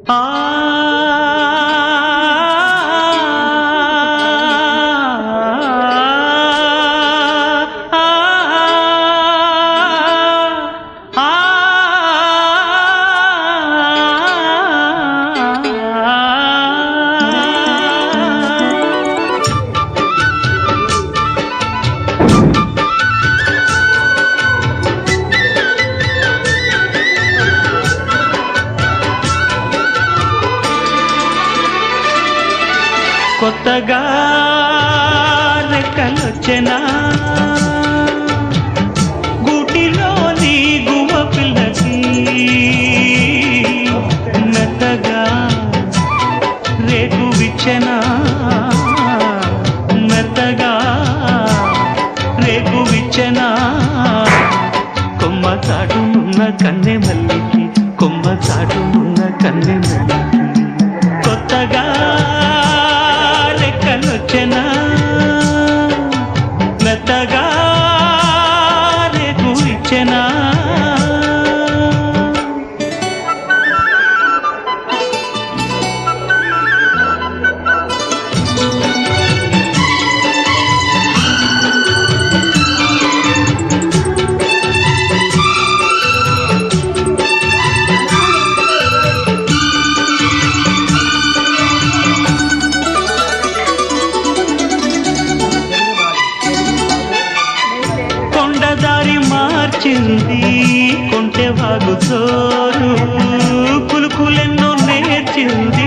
ఆ కొత్తగా రెక్కలొచ్చెనా గూటిలోని గువ్వ పిల్లకి మెత్తగా రేకు విచ్చెనా మెత్తగా రేకు విచ్చెనా కొమ్మ చాటునున్న కన్నె మల్లికి కొమ్మ చాటునున్న కన్నె మల్లికి కొత్తగా రెక్కలొచ్చెనా మెత్తగా రేకు ఇచ్చెనా కొండదారి మార్చింది కొంటె వాగు చోరు కులుకులెన్నో నేర్చింది